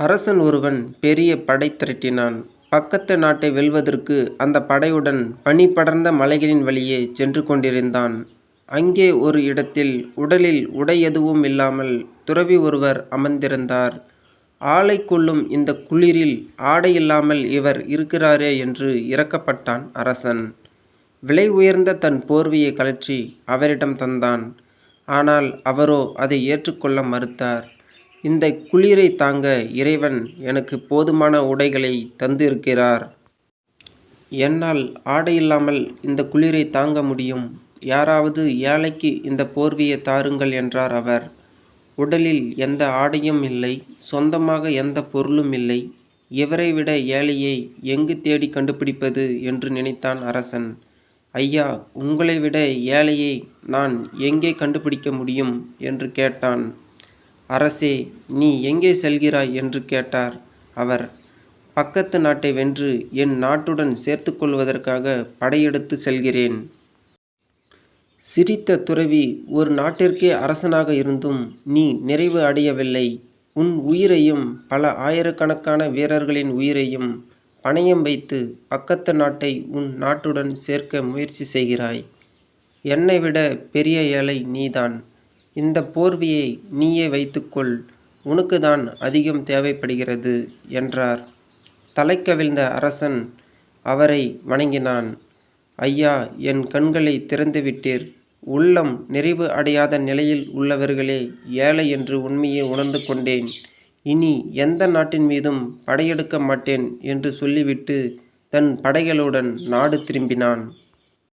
அரசன் ஒருவன் பெரிய படை திரட்டினான். பக்கத்து நாட்டை வெல்வதற்கு அந்த படையுடன் பனி படர்ந்த மலைகளின் வழியே சென்று கொண்டிருந்தான். அங்கே ஒரு இடத்தில் உடலில் உடை எதுவும் இல்லாமல் துறவி ஒருவர் அமர்ந்திருந்தார். ஆளைக் கொள்ளும் இந்த குளிரில் ஆடை இல்லாமல் இவர் இருக்கிறாரே என்று இரக்கப்பட்டான் அரசன். விலை உயர்ந்த தன் போர்வையை கழற்றி அவரிடம் தந்தான். ஆனால் அவரோ அதை ஏற்றுக்கொள்ள மறுத்தார். இந்த குளிரை தாங்க இறைவன் எனக்கு போதுமான உடைகளை தந்திருக்கிறார். என்னால் ஆடையில்லாமல் இந்த குளிரை தாங்க முடியும். யாராவது ஏழைக்கு இந்த போர்வையை தாருங்கள் என்றார் அவர். உடலில் எந்த ஆடையும் இல்லை, சொந்தமாக எந்த பொருளும் இல்லை. இவரை விட ஏழையை எங்கு தேடி கண்டுபிடிப்பது என்று நினைத்தான் அரசன். ஐயா, உங்களை விட ஏழையை நான் எங்கே கண்டுபிடிக்க முடியும் என்று கேட்டான். அரசே, நீ எங்கே செல்கிறாய் என்று கேட்டார் அவர். பக்கத்து நாட்டை வென்று என் நாட்டுடன் சேர்த்து கொள்வதற்காக படையெடுத்து செல்கிறேன். சிரித்த துறவி, ஒரு நாட்டிற்கே அரசனாக இருந்தும் நீ நிறைவு அடையவில்லை. உன் உயிரையும் பல ஆயிரக்கணக்கான வீரர்களின் உயிரையும் பணயம் வைத்து பக்கத்து நாட்டை உன் நாட்டுடன் சேர்க்க முயற்சி செய்கிறாய். என்னை விட பெரிய ஏழை நீதான். இந்த போர்வையை நீயே வைத்துக்கொள், உனக்கு தான் அதிகம் தேவைப்படுகிறது என்றார். தலை கவிழ்ந்த அரசன் அவரை வணங்கினான். ஐயா, என் கண்களை திறந்துவிட்டீர். உள்ளம் நிறைவு அடையாத நிலையில் உள்ளவர்களே ஏழை என்று உண்மையை உணர்ந்து கொண்டேன். இனி எந்த நாட்டின் மீதும் படையெடுக்க மாட்டேன் என்று சொல்லிவிட்டு தன் படைகளுடன் நாடு திரும்பினான்.